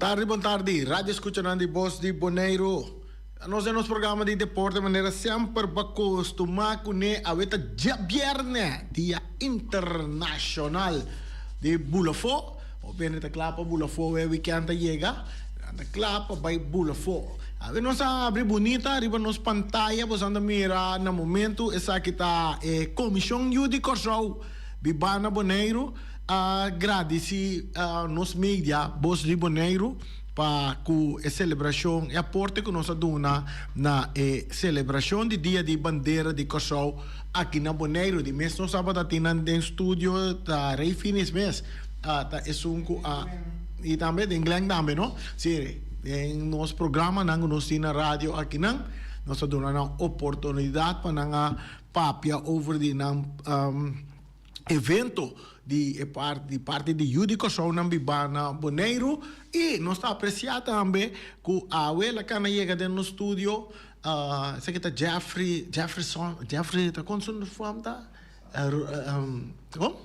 Bom tarde. Rádio escuchando de Voz de Bonaire. Nós temos programa de deporte de maneira sempre acostumada com a veta de viernes, dia internacional de Bulafo. O bem a clapa Bulafo é weekend chega. A clapa vai Bulafo. A ver nós abre bonita, arriba nos pantalla, você anda mira no momento essa aqui tá comissão judico show Bibana Bonaire. Agradeci nos mídia, Voz de Bonaire, para a celebração e aporte que nós damos na celebração do Dia de Bandeira de Kosovo aqui na Bonaire. De mês nós sábado temos no estúdio da Rei Finis mês. E também de inglês também, não? Sim, em nosso programa, nós temos na rádio aqui, nós damos uma oportunidade para nós papia over de evento de parte de Judico Show na Bibana Bonaire e nós está apreciando também que a abuela que chega dentro do estúdio esse aqui tá Jeffrey tá com sua forma tá como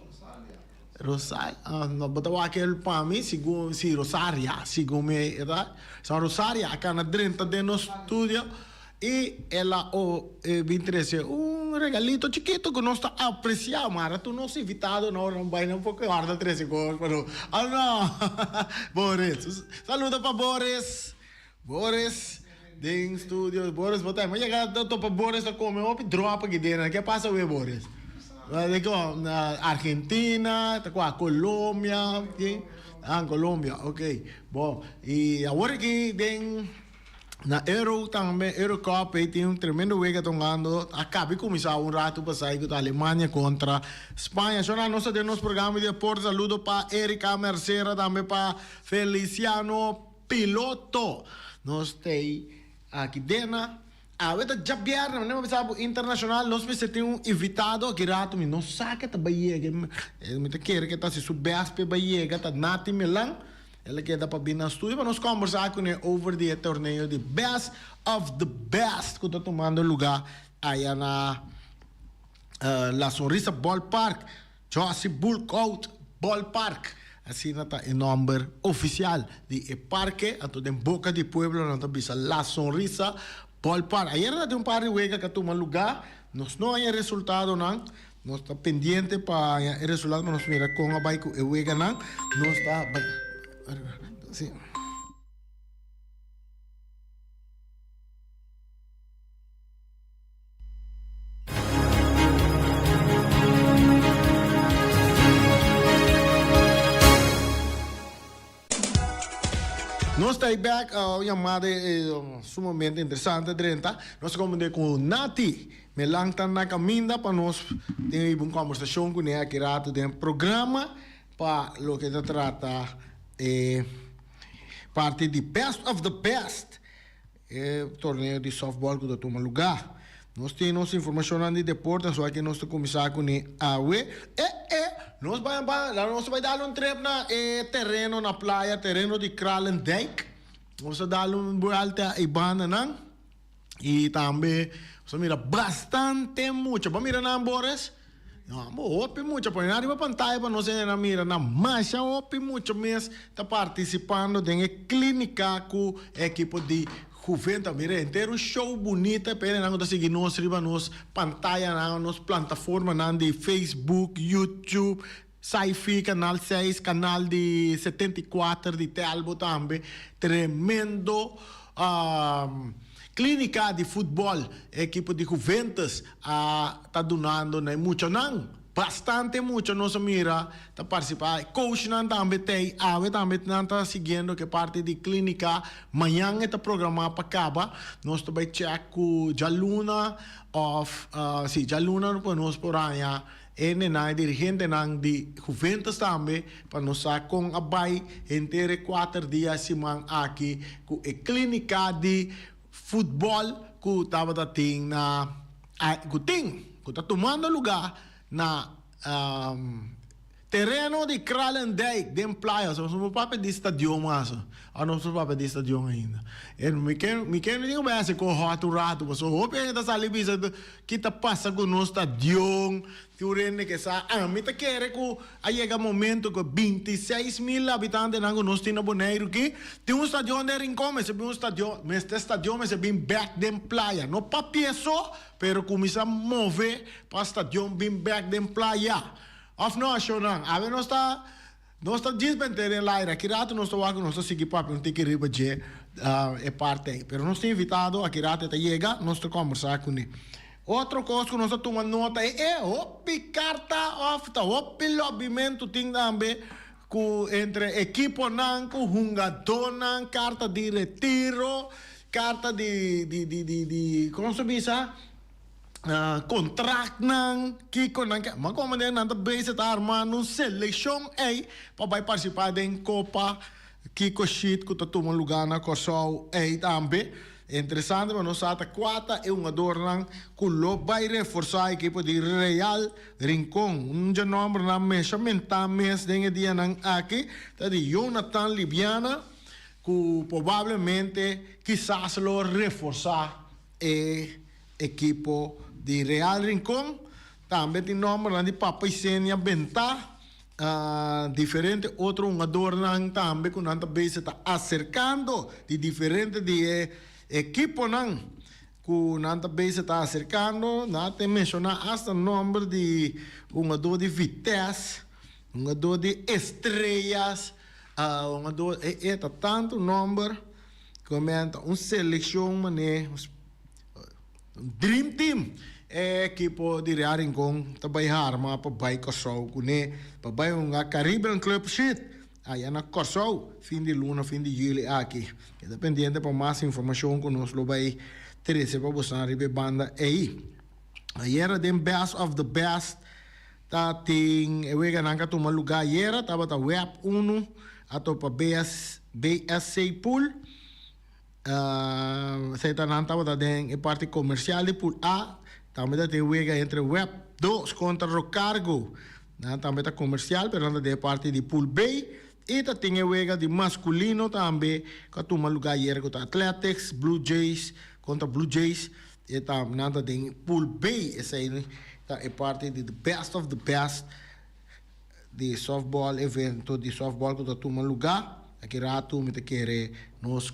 Rosária não botou aquele para mim segundo si Rosária segundo me tá são Rosária que na dentro do estúdio e ela me interessa regalito chiquito que nós está apreciando, mas tu não se invitado, não vai não porque guarda 13 coisas, pero não, Boris, saluda para Boris, de estúdio, Boris, botar, mas chega tanto para Boris a comer uma dropa aqui dentro, que passa o Boris? Na Argentina, tá com a Colômbia, Colômbia, ok, bom, e agora aqui tem na Euro também, Eurocup, tem tremendo wega tongando. Acabei de começar rato para sair da Alemanha contra Espanha. Já nós temos programa de deporte. Saludo para Erika Mercera, também para Feliciano Piloto. Nós temos aqui dentro. Veta já viernes, não sabe internacional, nós temos invitado aqui rato, não sabe que tá Bahia, me te quer que tá se subes para Bahia, que tá Nati Milan. Ela queda para vir no estúdio para nós conversar com ele over o torneio de Best of the Best que está tomando lugar aí na La Sonrisa Ballpark, Josie Bullcoat Ballpark. Assim está o nome oficial de parque, a toda em Boca de Pueblo, não está bisa La Sonrisa Ballpark. Ayer tem par de hueca que toma lugar, nós não há resultado não. Nós está pendiente para o resultado, mas nós mira com a bike e hueca não, nós está sim. Nós estamos back, chamada sumamente interessante, Drenta. Nós comentamos com Nati, me lançam na caminha para nós ter uma conversação com ela aqui rato de programa para o que se trata parte de Best of the Best, torneio de softball que toma lugar. Nós temos informação de deporte, só que nós começar com a nós vamos dar um trip na terreno na praia, terreno de Kralendijk. Vamos dar volta a Ibana não? E também vamos mirar bastante muito. Vamos mirar na Boris. Não, opi muito, põe na riba pantalla para nós na mira na marcha, opi muito mesmo, está participando de clínica com equipe de Juventus, mira, inteiro show bonita, pera não tá seguindo nós riba nos pantalla, nos plataforma de Facebook, YouTube, Sci-Fi, Canal 6, canal de 74 de Telbo também, tremendo clínica de futebol, equipe de Juventus está donando muito não, bastante muito nós mira, está participando, coach não também tem, também está seguindo que parte de clínica, amanhã está programado para acabar, nós também check com Jaluna Jaluna para nós por aí, dirigente de Juventus também, para nós com a bai, entre 4 dias semana aqui, com a clínica de futebol que estava que está tomando lugar na terreno de Kralendijk, den playa, so não pode de stadion mas, não se pode de stadion ainda. E me quer não vai ser com rato, mas o hope ainda sali bisa que tá passa com no stadion, tu rende que sa, me tá querer que aí chega momento que 26.000 habitantes não nós tem na Bonaire que tem stadion de Rincón, mas é stadion, mas este stadion mas é bem back den playa, no papieso, pero começa a mover para stadion bem back den playa. Of no, show não. A ver, nós está desmentendo lá, aqui rato nós estamos aqui, nós estamos seguindo para não ter que riba de é parte. Pero nós temos invitado, aqui rato até chega, nós estamos conversar com ele. Outra coisa que nós estamos tomando nota é o carta of o lobimento tem também entre equipo não, com jogador não, carta de retiro, carta de como se diz? Contract nang kiko nang magkomende nang base ta armando seleção ei para participar da Copa Kiko Sheet que tá tomando lugar na Kosovo ei também interessante mas nós ata quatro é um adornang que lo vai reforçar a equipe de Real Rincón já nome na measurement mês dengue dia nang aqui tá de Jonathan Libiana que provavelmente quizás lo reforçar equipo de Real Rincón, também tem nome lá de Papa Isenia Bentá, diferente outro jogador também que não também se está acercando de diferente de equipo não que não também se está acercando, não tem mencionar hasta o nome de jogador de Vitesse, jogador de Estrellas, jogador tanto nome comenta seleção mané Dream Team equipo de Real Rincón também arma para vai Kosovo kune para vai Caribbean Club Sheet aí na Kosovo fim de luna fim de julho aqui dependendo para mais informação que nós lo vai trazer para você na banda aí era den best of the best tá tem eu ia nanga tomar lugar era tava tá web 1 ato para BSC Pool saya tanam tahu tadi yang parte comercial di pool A, também tem wega entre web 2 contra o cargo, também tá comercial, pero de parte de pool B, e tem wega de masculino também, que toma lugar hier com Athletics, Blue Jays contra Blue Jays, e também tem pool B, essa aí é parte de the best of the best de softball, evento de softball que toma lugar, aqui rato me te querer nos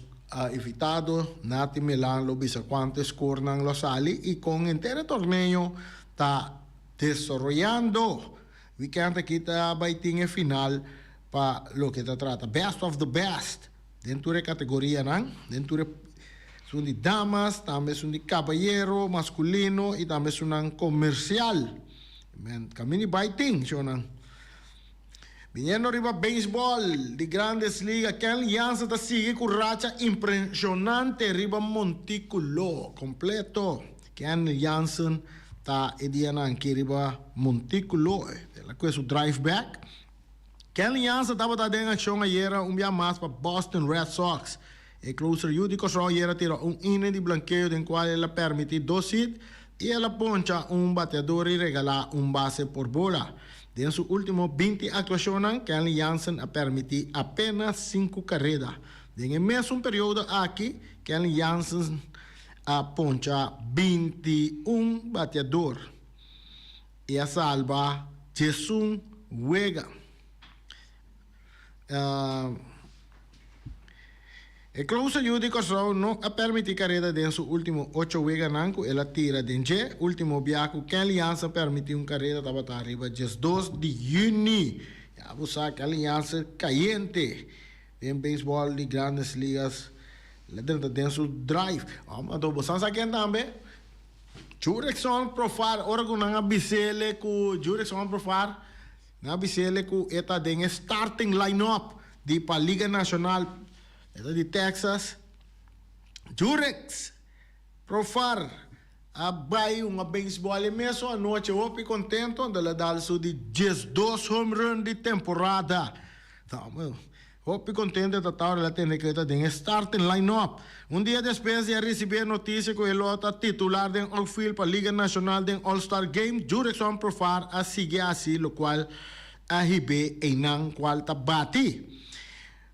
evitado nati Milan lo bisa quanto score nang lo sali y con entero torneo está desarrollando weekend kita baiting final pa lo que te trata best of the best dentro de categoría nang dentro de son de damas también son de caballero masculino y también son un comercial kami ni baiting so nang viniendo arriba béisbol de Grandes Ligas, Kenley Jansen sigue con racha impresionante arriba Montículo completo. Kenley Jansen está aquí arriba Montículo, la que es su drive back. Kenley Jansen estaba en acción ayer un día más para Boston Red Sox. El closer Judy Cosro ayer tiró un inning de blanqueo en el cual le permitió 2 hits y la poncha un bateador y regala un base por bola. En sus últimos 20 actuaciones, Kenley Jansen ha permitido apenas 5 carreras. En el mismo periodo aquí, Kenley Jansen ha ponchado 21 bateador y a salva Jason Wega. El closer Judy Cosro no ha permitido carrera en sus últimos 8 juegos nanco y la tira de Nje. Último viaje, Kenley Jansen permitió una carrera estaba arriba just 2 de junio. Ya vos sabes, Kenley Jansen caliente en béisbol de Grandes Ligas. Le den su drive. Vamos a vos sabes aquí también. Jurickson Profar, ahora con una bisele ku Jurickson Profar, una bisele ku eta den starting lineup di pa Liga Nacional de Texas, Jurex, Profar, abay uma baseball mesmo a noite eu fico contento de la dar su de 12 home run de temporada. Então, eu fico contente de estar lá tendo que estar em starting lineup. Dia depois de receber notícia que ele está titular de outfield para a Liga Nacional de All-Star Game, Jurickson Profar a seguir assim, o qual AGB Einang Quarta Bati.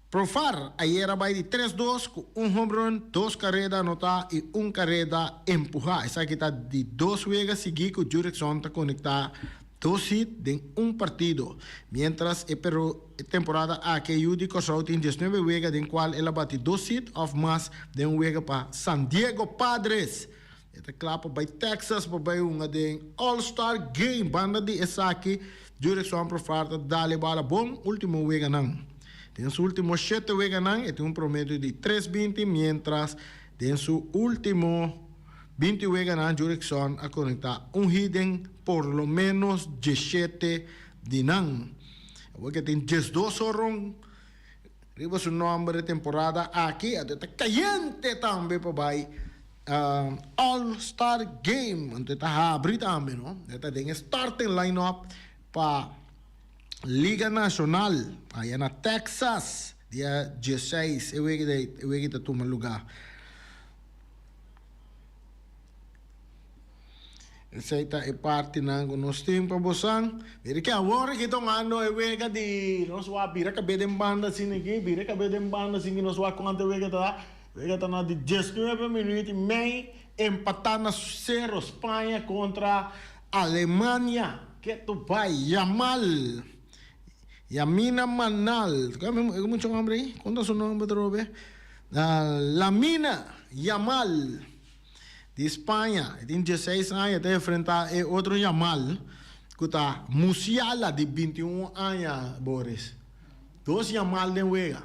Profar, ayer vai de 3-2 com home run, 2 carreras anotadas e 1 carrera empurrar. Essa aqui está de 2 juegos seguidos com o Jurickson está conectado 2 hits em um partido. Mientras a temporada aqui Yudico só tem 19 juegos, em qual ela bate 2 hits ou mais de um juego para San Diego Padres. Esta clapa para Texas, para uma de All-Star Game. Banda de essa aqui, Jurickson Profar, dá-lhe bala bom, último juego não. En su último 7 juegos tiene un promedio de 3.20, mientras en su último 20 juegos Jurickson ha conectado un hit en por lo menos 17 de nan. Porque tiene 12 horas, arriba su nombre de temporada aquí, está caliente también para All-Star Game, entonces está abrir también, ¿no? Está en starting lineup para Liga Nacional, allá en Texas, dia 16, eu ia que toma lugar. Essa é parte ng nos tempo bosan. Pero que agora que tong ano ewega di nos wa bira ka bedem banda sinigi, bira ka bedem banda sinigi nos wa kung ante wega ta na di 19 minutos e meio empatar na 0 Espanha contra Alemanha. Que tu vai Yamal. Yamina Manal, ¿cómo mucho nombre ahí? ¿Cuánto es su nombre, Drobe? Lamina Yamal, de España, tiene 16 años, está frente a otro Yamal, que está Musiala, de 21 años, Boris. 2 Yamal de Huega.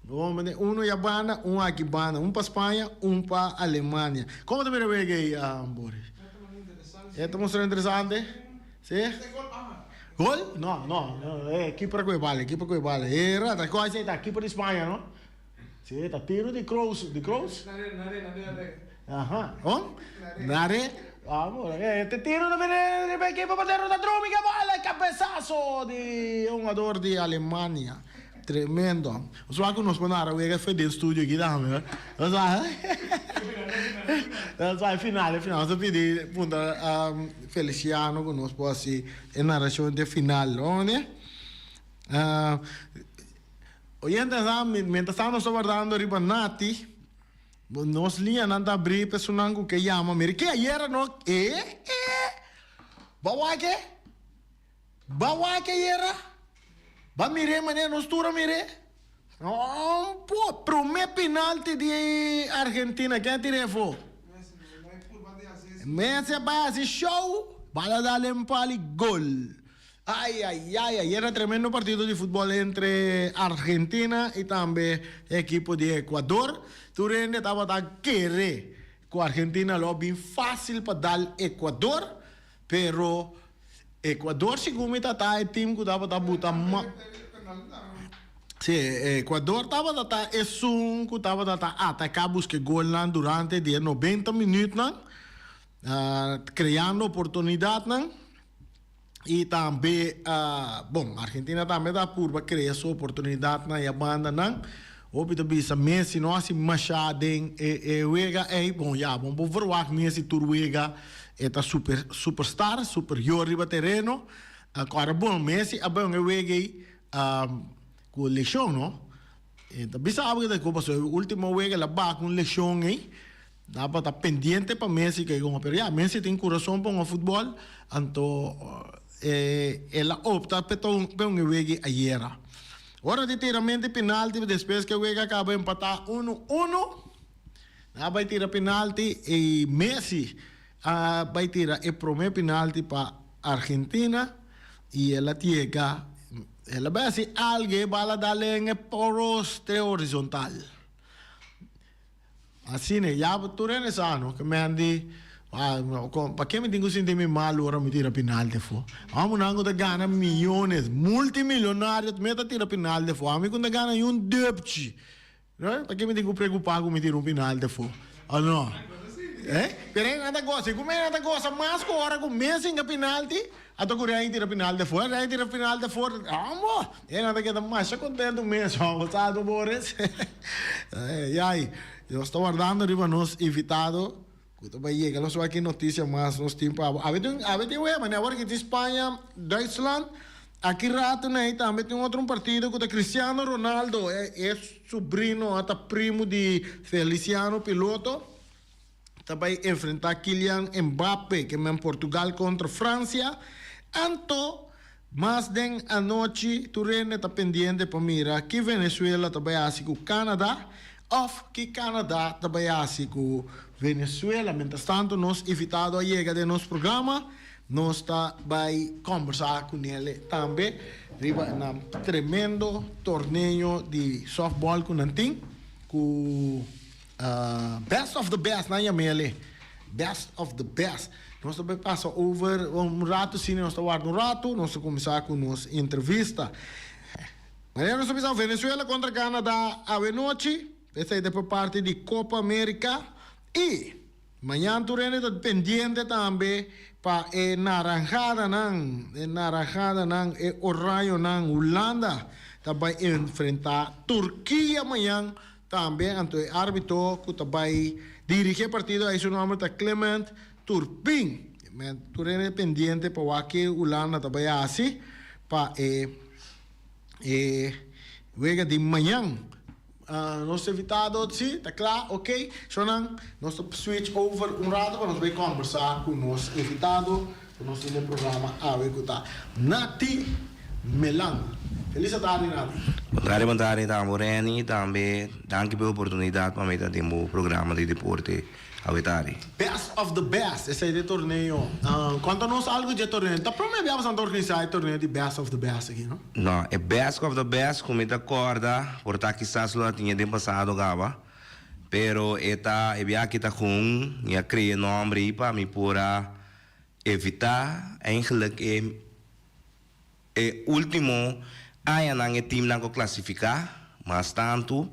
Uno Yabana, un Aquibana, un para España, un para Alemania. ¿Cómo te mira Huega ahí, Boris? ¿Esto es interesante? ¿Sí? Gol? No, aqui para Cuevale. Era, tá quase aqui para Espanha, não? Sim, tá tiro de Kroos. Nare. Aham. Nare. Vamos, te tiro de equipe para bater da Drumi que vale, cabeçaço de um jogador de Alemanha. Tremendo. Os vagos nos mandaram, eu foi dentro do estúdio aqui, tá, meu? Final. Eu pedi a Feliciano conosco assim, em narração de final, né? Oyente, mientras estamos aguardando arriba Nati, nos liam a abrir personango que llama, mire, que ayer no, bawa que era, va mire, mané, nos tura mire. Oh, pô, primeiro penalti de Argentina, quem tirou foi? Messi vai assim, show, bala da empali, gol. Ai, era tremendo partido de futebol entre Argentina e também equipe de Equador. Turende estava a querer com a Argentina, lo bem fácil para dar Equador, pero Equador, segundo está o time que estava a botar. Sì, Ecuador estava a atacar buscar gol durante 90 minutos, criando oportunidade, e também, Argentina também está por criar essa oportunidade na banda, Obi bisa Messi não assim machado wega vamos ver Messi turwega eta superstar superior riba terreno agora Messi wega com lesão, não? Então, sabe que passou o último jogo lá ba com lesão aí, dá para estar pendente para Messi que como pero Messi tem coração para o futebol, então ela opta para um jogo ayer. Hora de tiramento penalti, depois que o jogo acaba empatar 1-1, vai tirar penalti e Messi vai tirar o primeiro penalti para Argentina e ela chega. Ela vai assim, alguém vai dar em poste horizontal. Assim, né? Já tu é nessa ano, que me andi, para que me tenho sentir mal hora me tira penal de fo. Vamos não que ganha milhões, multimilionários, me tira penal de fo. A mim quando ganha debt, né? Para que me tenho preocupar com me tira penal de fo? Ah não. Pero aí nada gosta, como é nada gosta, mas com hora com Messi em penalti. Ato ko rin tira final de fora, tira final de fora. Amo! Nada que mais contento mesmo, gostado Boris. Aí, eu estou guardando arriba nos invitado. Quando vai chegar, nós aqui notícia mais nos tempo. A ver, mas agora que de Espanha, Deutschland, aqui rato, né? Também tem outro partido que o Cristiano Ronaldo é sobrinho, até primo de Feliciano Piloto. Também enfrentar Kylian Mbappé, que é em Portugal contra França. Anto, mas den a noite, tu está pendiente para mirar que Venezuela também assim com o Canadá, ou que Canadá também assim com Venezuela. Mientras tanto, nós evitado a chegada de nosso programa, nós está vai conversar com ele também. Riba um tremendo torneio de softball com Nanting, com best of the best, na Yamele. Best of the best. Nós também passa over rato, sim, nós estamos rato, nós começar com nossa entrevista. Amanhã nós começamos Venezuela contra Canadá à noite. Essa é depois parte de Copa América. E amanhã tu está pendiente também para naranjada e oranjo nang Holanda. Também enfrentar Turquia amanhã. Também, então, o árbitro que também dirige o partido, aí seu nome é Clement Turpin. Tu é pendiente para que Holanda também assim, para vega de manhã. Nosso invitado, sim, está claro, ok? Então, nós switch over rato para nós vai conversar com o nosso invitado, com o nosso programa Nati Melang. Feliz tarde, Nati. Boa tarde, Moreni. Também, danke pela oportunidade para me dar um programa de deporte. Best of the best, esse é o torneio. Quanto nós algo de torneio, tá prometendo vamos organizar o torneio de best of the best aqui, não? Não, é best of the best, como eu acorda, porque quizás lo tinha de passado gaba, pero eta é que tá com, eu criei nome para me pura evitar, eigenlijk último aí não é time não classificar, mas tanto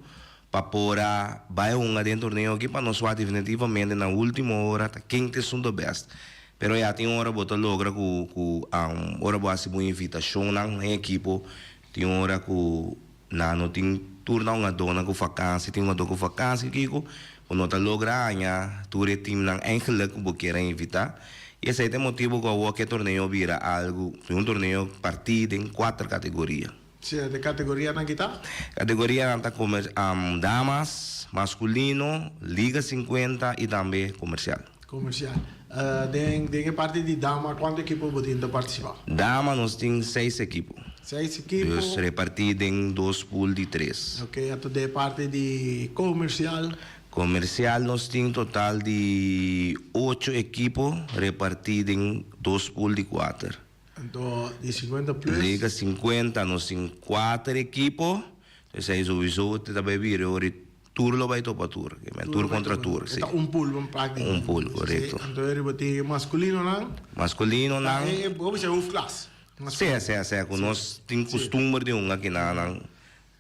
para vai dentro do torneio aqui para nós definitivamente na última hora tá quem são do best. Pero já tem hora bota logra com hora boa se boa invitação na equipe, tem hora com não tem turno uma dona com vacância, tem uma dona com vacância aqui com não tá logra ainda tour time não eigenlijk que queira invitar. E esse é o motivo que o torneio vira algo, torneio partido em 4 categorias. Sí, de categoria na guitarra? Categoria como damas, masculino, Liga 50 e também comercial. Comercial. De parte de dama, quantos equipos podem participar? Dama nós temos 6 equipos. 6 equipos? Então, repartidos em 2 pools de 3. Ok, então de parte de comercial? Comercial nós temos total de 8 equipos repartidos em 2 pools de 4. Então, de 50 plus? Liga 50, nós temos 4 equipos. Então, isso também vira turno vai para tour. Tour contra tour. Então, pool, práctica. Pool, correto. Então, ele masculino, não? Masculino, não. Vamos ser classe. Sim. Nós temos costume de aqui, não.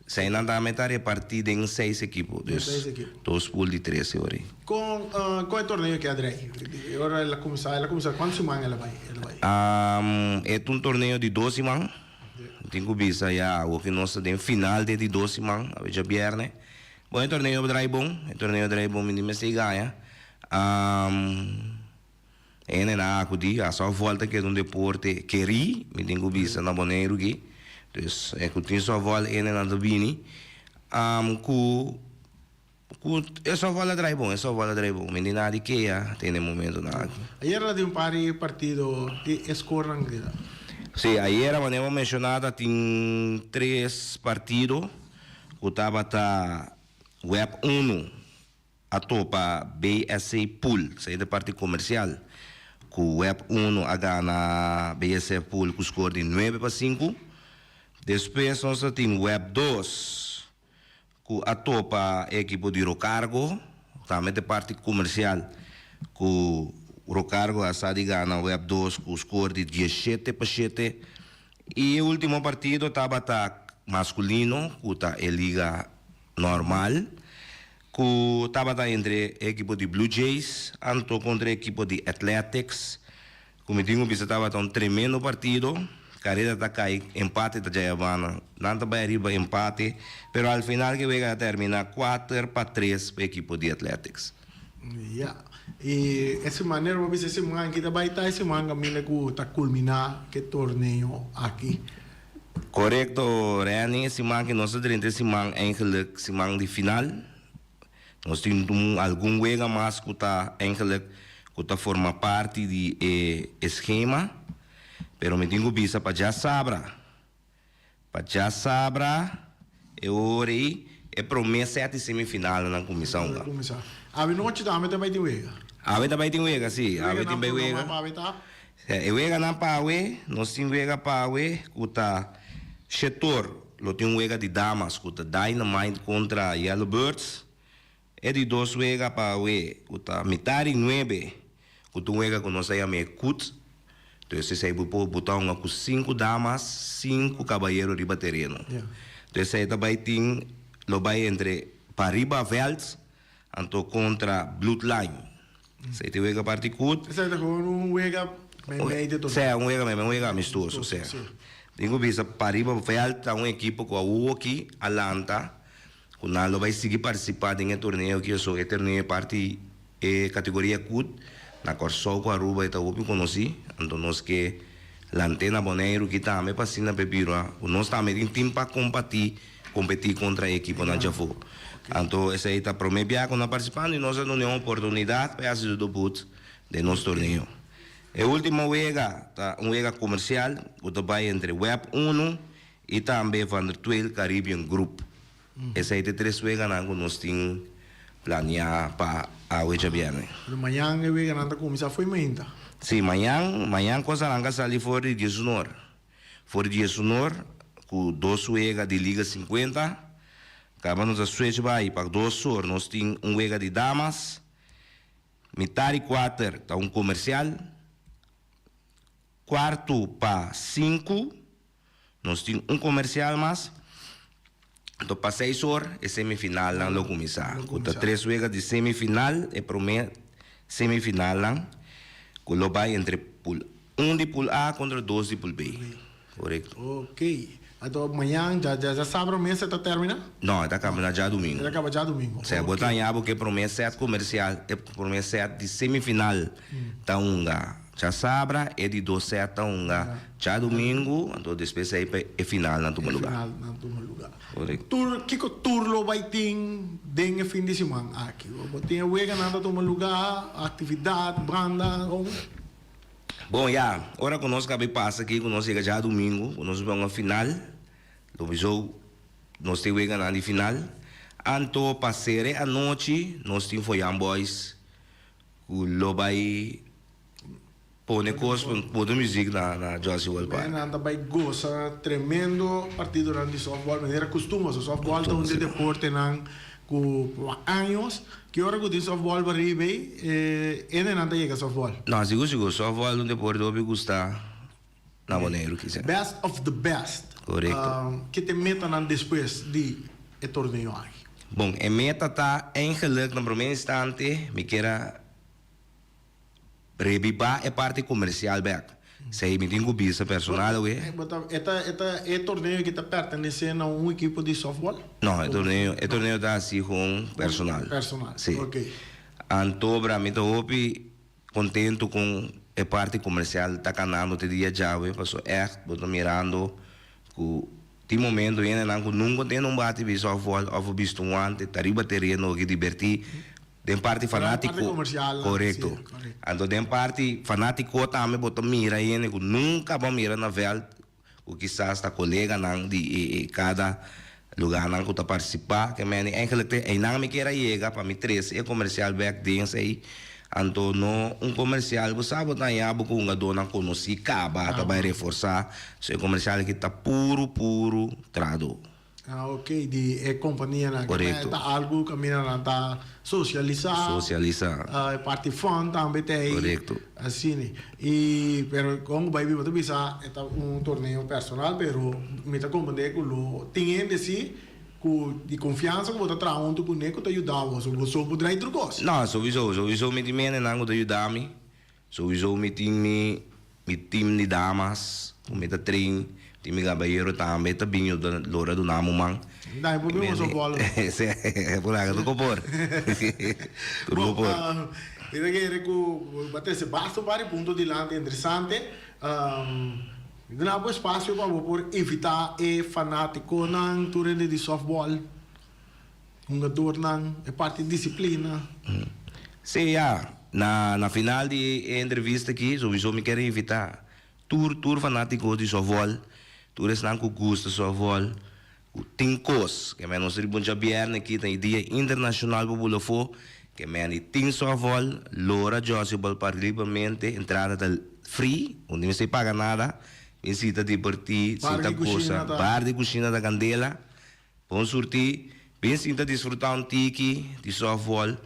Se não dá metade repartida em 6 equipos. 2 pools de 13 horas. Com qual torneio que é André? Agora ela começar, quantas semanas ela vai? É torneio de 12 semanas. Tenho que ver já o que nós temos final de 12 semanas, a ver viernes. Bom, torneio de bom, menino se ganha. Na acudi, a só volta que é um deporte queri, me tenho que ver na boneiro aqui. Dus ik moet niet zo wel in en aan de bini. É só vale dribble, menina de que ya tem momento na. Ayer de partido que escorran. Sí, ayer hemos mencionado tem 3 partidos. Que estava web 1 a topa BSC Pool, sai da parte comercial. Que web 1 a na BSC Pool com score de 9-5. Depois nós temos Web 2, que a topa equipo de Rocargo, também de parte comercial, que o Rocargo a Sadiga na Web 2 com o score de 17-7. E o último partido estava masculino, que está em liga normal, que estava entre a equipo de Blue Jays, anto contra a equipo de Athletics. Como digo, estava tremendo partido. Carrera está cair, empate da Jayavana, nada vai arriba empate, pero al final que vai terminar 4-3 para o equipo de Athletics. Yeah. E essa maneira, vamos dizer, esse man que vai estar esse man que está culminar que torneio aqui. Correcto, Rani, simang que nós temos simang eigenlijk simang de final. Nós temos algum wega mais que está eigenlijk que está forma parte de esquema, pero me tenho visa para já sabra. Para já sabra, eu orei é promessa de semifinal na comissão. Na comissão. A noite também tem wega. A vez também tem wega, sim. A vez tem wega. Eu wega na pawe, nós temos wega pawe, que está setor, lo tem wega de damas, que está Dynamite contra Yellowbirds. É de 2 wega pawe, que está Mitari 9, que tem wega que nós chamamos Kut. Então, você pode botar com 5 damas, 5 caballeros riba terreno. Então, você também tem, lo vai entre Pariba Velds, anto contra Bloodline. Você tem wega parte Kut. Você tem um wega meio de todo. Sim, um wega amistoso, sim. Tenho visto Pariba Velds, uma equipe com a Uoki, Atlanta, que não vai seguir participar de um torneio que eu sou, é torneio parte categoria Kut. Na Corsol com a Aruba está ouvindo conheci, então nós que Lantena Boneiro que também passina pepira, nós também tem tempo para competir contra a equipe na Jafo. Então essa aí está prometido com a participando e nós não temos oportunidade para fazer o debut de nosso torneio. A última wega, tá um wega comercial, que vai entre Web 1 e também Van der 12 Caribbean Group. Essa aí tem 3 wegas que nós temos planear para a Ueja Biane. Amanhã eu vou ganhar comissão foi ainda. Sim, amanhã coisa não vai sair fora de Sonor. Fora de Sonor, com 2 wegas de Liga 50, acabamos a switch vai para 2 horas, nós temos um wega de damas, metade 4 tá um comercial, quarto para 5, nós temos um comercial mais. Então, para 6 horas, é semifinal lá no começar. Conta 3 wegas de semifinal, é primeiro semifinal lá. Que lo vai entre pool 1 de pool A contra 2 de pool B. Correto. Ok. Então, amanhã já sabe o mês está terminando? Não, está acabando já domingo. Está acabando já domingo. Se botar em abo que é promessa 7 comercial, é promessa 7 de semifinal. Tá já sabra, é de 2 7 tá já domingo, então depois aí é final na tua lugar. Final na tua lugar. Correto. Que tour lo vai ter dentro fim de semana aqui? Tem wega na tua lugar, atividade, banda ou... Bom, já, hora que nós acabamos passa aqui, que nós chega já domingo, nós vamos a final, nós temos wega na final. Anto passere a noite, nós temos foi boys, o lo vai pôr coisa para música na Josie Walpa. Anda vai goza tremendo partido de softball, maneira costuma o softball é um deporte nan com anos que hora que o softball vai ribe ainda não chega softball. Não, seguro softball é um deporte que eu gosto na maneira que seja. Best of the best. Correto. Que te meta nan depois de torneio aqui. Bom, a meta está eigenlijk no primeiro instante, me queira revivar a parte comercial back. Se me tenho visa personal, é torneio que está pertencendo a uma equipe de softball? Não, é torneio está assim com personal. Personal, sim. Ok. Antobra, me estou contente com a parte comercial, está canando te dia já, passou estou mirando que tem momento ainda não nunca tem um bate de softball, ou visto um ante, tariba terreno que divertir. Tem parte fanático, correto. Então tem parte fanático também, botar mira aí, que nunca vão mirar na vela, o que está colega não de cada lugar não que está participar, que me eigenlijk não me quer chegar para me trazer é comercial back dance aí. Então não comercial, você sabe botar aí algo com uma dona conheci, acaba vai reforçar, so comercial que está puro trado. Ok, de companhia na que está algo que mina está socializar, parte fun também tem. Correto. Assim, e pero como vai vir também é torneio personal, pero me está compreendendo que lo tem de de confiança que você traz junto com ele que te ajudava, so você pode ir outro coisa. Não, sowieso me tem menos não que ajudar-me, sowieso me time de damas, me tá trein time gabayero também tá bem da lora do namo mang. Dai, por mim só bola. É por aí do copor. Do copor. Eu quero que bater se basta vários pontos de lá interessante. Não há espaço para por evitar fanático ng turno de softball. Um jogador ng parte de disciplina. Sim, na final de entrevista aqui, só me quero evitar. Tour fanático de softball, tour não que gosta de softball. Tem coisas, que nós temos um viernes aqui, tem dia internacional para o Bulafo, que tem softball, Lora Josibal para livremente, entrada free, onde não se paga nada, visita divertir, visita coisa, bar de cozinha da Candela, bom sortir, visita desfrutar um tiki de softball.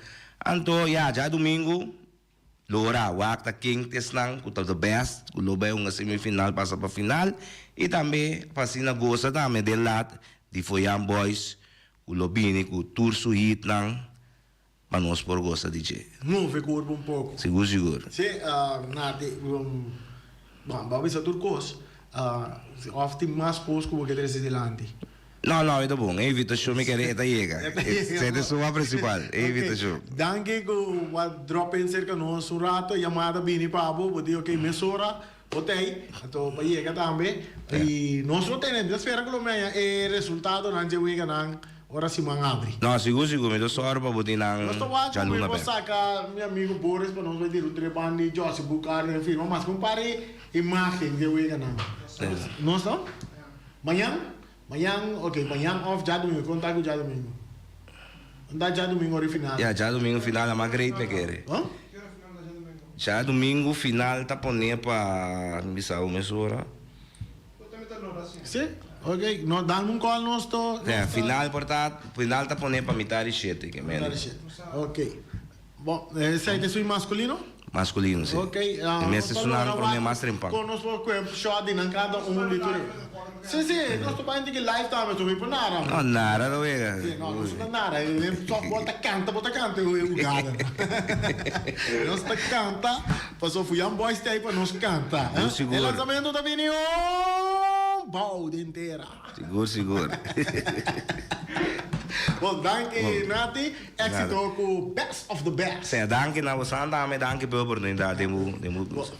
Então, já domingo, Lora, wakta king tesnang, kuta the best, kulobay uma semifinal passa para final, e também pasina goza também de lat, de Foyan Boys, kulobini ku tour suhit nang, manos por goza DJ. Não, foi corpo um pouco. Seguro. Sim, nada, bom, vamos a turcos, ofte mais pouco que você tem delante. Não, é bom. Evita show me querer eta chega. Essa é a sua principal. Evita show. Danke ko drop in cerca nós um rato chamada bini pabo, pode ok mesora, botei, então para chega também. E nós não temos espera que o meia é resultado não je wega não ora se abre. Não, seguro, me dou sorte para botar nang jaluna pe. Saca meu amigo Boris para nós vai ter o trebani José Bucar e firma, mas compare imagem de wega não. Nós não? Manhã, off, já domingo, contar com já domingo. Andar já domingo ori final. Já domingo final, a great me quer. Já domingo final tá poner para missão mesura. Sim, ok, nós damos um call nós to. Final tá poner para metade 7 que menos. Ok. Bom, esse aí é seu masculino? Masculino, sim. Ok. Nesse sonando para mim mais trempão. Conosco com shot de cada de tudo. Sim, nós estamos indo que live tá, mas eu vou nada. Não, nada, não é. Não, não é nada. Só bota canta, o gada. Nós tá canta, passou fui boys aí para nós canta. O lançamento da vinho, balde inteira. Seguro. Bom, danke Nati, éxito com Best of the Best. Sim, danke na você também, danke pela oportunidade, temos.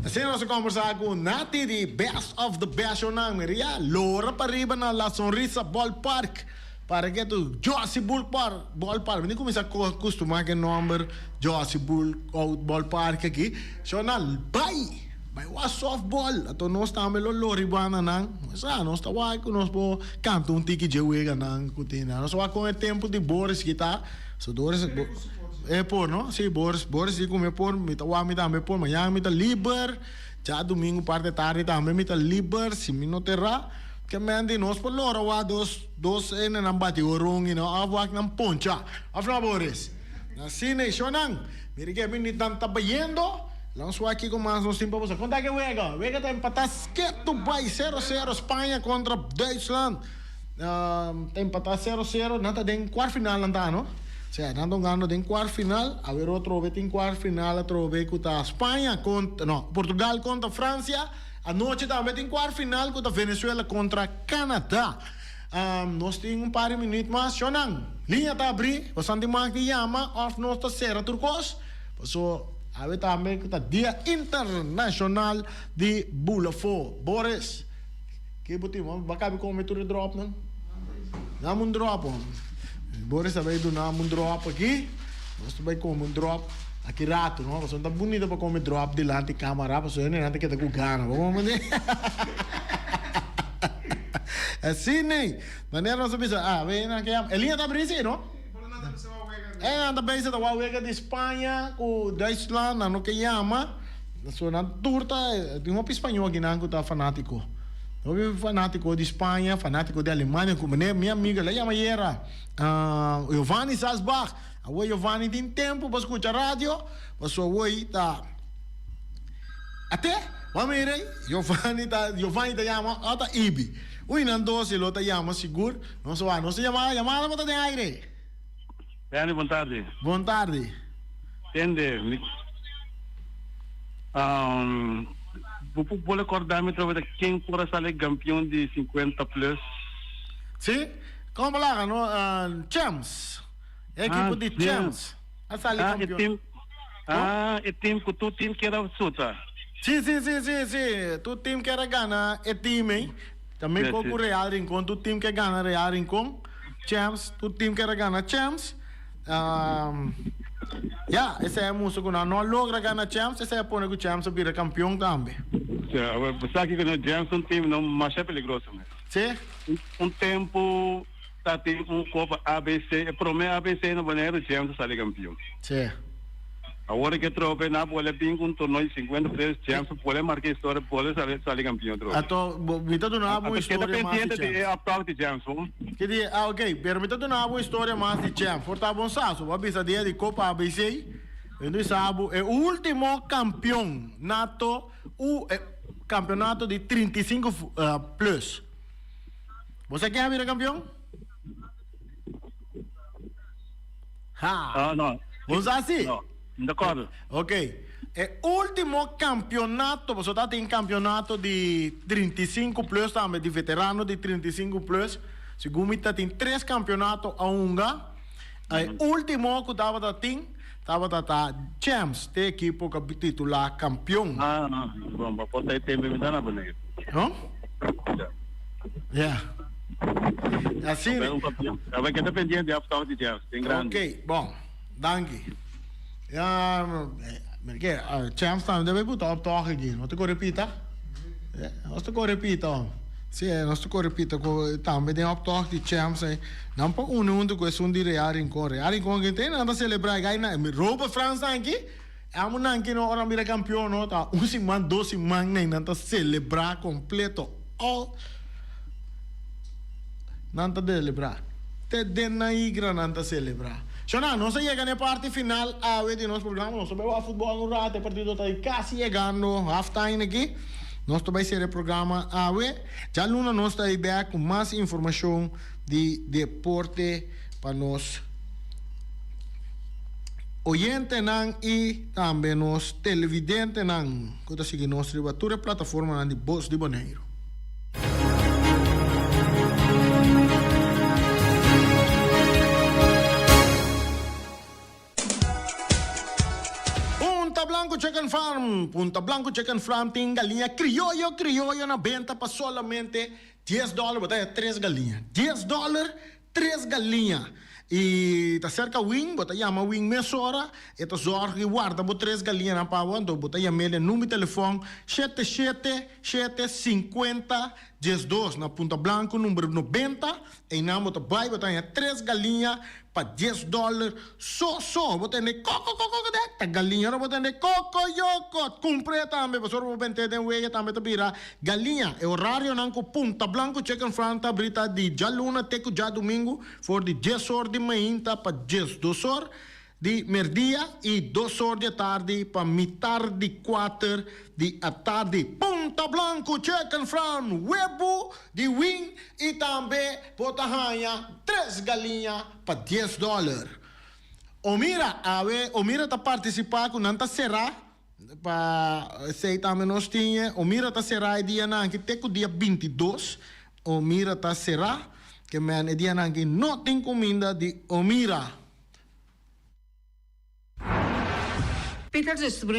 Assim nós conversamos com Nati de Best of the Best Maria, Lora para riba na La Sonrisa Ballpark. Para que tu Josie Ballpark, nem começa a acostumar com o nome Josie Ballpark aqui. Sonal, vai o softball. Então nós estamos no Loribana nang. Nós estamos com nós po canto um tiki de wega nang kutina. Nós estamos com o tempo de Boris que tá. So Boris por, não? Sim, Boris e como por, me também por, amanhã me tá liber, já domingo parte tarde também me tá liber, se me não terá, que me ande nós por lora wa dos na bati orong ino, awak ng poncha. Afna Boris. Na sine shonang, mire que me tanta bayendo, lançou aqui com mais uns tempo você. Conta que wega tá empatas que Dubai 0-0 Espanha contra Deutschland. Tá empatar 0-0, nada den quarto final anda, não? Cioè, andando ganando in quarto final, avere trovato in quarto final, trovato con Spagna, Portugal contro Francia, anoche também in quarto final con Venezuela contra Canadá. Nós temos par de minutos mais, Shonang, linha tá abrir, o Santi Magdi chama, off nós tá serra turcos, so, ave também que tá Dia Internacional de Bulafo. Boris, que botinho, bakabi com meter drop, não? Dá um drop, Boris também do nome um drop aqui. Nós também como um drop aqui rato, não? Você tá bonito para comer drop delante da câmera, para você não tem que estar com gana, vamos ver. Assim nem. Maneira nós sabemos, vem aqui, Elinha tá brincando, não? Anda bem se tá wega de Espanha, com Deutschland, não que chama. Só na turta, tem um espanhol aqui não que tá fanático. Eu fanático de Espanha, fanático de Alemanha, como minha amiga, ela chama era Giovanni Salzbach. A Giovanni tem tempo para escutar rádio, mas o tá até, vamos ver aí, Giovanni tá chama, ata Ibi. O Inando se lo tá chama seguro, não se chamada mas tá de aire. Bem, boa tarde. Boa tarde. Entende? Puedo acordarme otra vez quién podrá salir campeón de 50 plus. Sí, ¿cómo la ganó? Champs. Equipo de Champs. A salir campeón. El team que tú tienes que era suta. Sim. Tu time que era ganhar é time. Também com o Real Rincon, tu time que ganha Real Rincon. Champs, tu time que era ganhar Champs. Esse é a música que não logra ganhar Champs, esse é a pôr que o Champs vira campeão também. Sabe que no Champs um time não mais é peligroso, né? Sim? Tempo tá tem Copa ABC, promete ABC no banheiro Champs sai campeão. Sim. Agora que troca na bola pin com torneio 53 Champs pode marcar história pode sair campeão troca. Então, me tá dando uma boa história mais de Champs. É a prova de Champs, que dia, ok, pero me tá dando uma boa história mais de Champs. Por tá bom saso, a bisa dia de Copa ABC, eu sabe, é o último campeão nato, o campeonato de 35 plus. Você quer vir campeão? Não. Vamos assim? Não. D'accordo. Ok. É o último campeonato, você está em campeonato de 35 plus também, de veterano de 35 plus. Segundo está tem 3 campeonatos a unga. O último que estava Champs, te equipo que titular campeão. Não. Bom, pode ter tempo me dar na banheira. Não? Assim. Vai que dependendo de aptidão de Champs, tem grande. Ok, bom, danke. Champs também deve botar o toque aqui. Não te repita? Não te repita. Sim, não te repita. Também tem o toque de Champs. Não pode unir com esse de Real Rincon. Real Rincon que tem nada a celebrar. Roupa França aqui. Amo não que não hora mira campeão não tá. Semana, 2 semanas nem não tá celebrar completo. Não tá celebrar. Te dena igra não tá celebrar. Shona, nós chegamos na parte final de nosso programa. Nós vamos a futebol no rato. O partido está quase chegando. Halftime aqui. Nós vamos ser o programa já luna nós está aí back com mais informação de deporte para nós. Oyente nan e também nós televidente nan. Que está seguindo nossa plataforma de Voz de Bonaire. Punta Blanco Chicken Farm tem galinha criollo na venta para solamente $10. Botei 3 galinhas. $10, 3 galinhas. E tá cerca wing, bota chama wing mesora, e tá zorga e guarda, bota 3 galinhas na pau, então bota chama número de telefone 77-750-12 na Punta Blanco, número 90, e na bota vai, bota 3 galinhas para $10, só, bota ne coco, tá galinha, não bota ne coco, yoko, cumpre também, pastor, vou vender de weia também, tá vira galinha, é horário não com Punta Blanco Chicken Farm, tá brita de já luna, teco já domingo, for de 10 horas de manhã, tá para 10, 2 horas de merdia e 2 horas de tarde para metade de 4 de a tarde. Punta Blanco Chicken Farm, webo de wing e também botahanha 3 galinhas para $10. Omira tá participar com nanta será para sei também nós tinha. Omira tá será dia na que teco dia 22. Omira tá será que man dia na que não tem comida de Omira. Peter,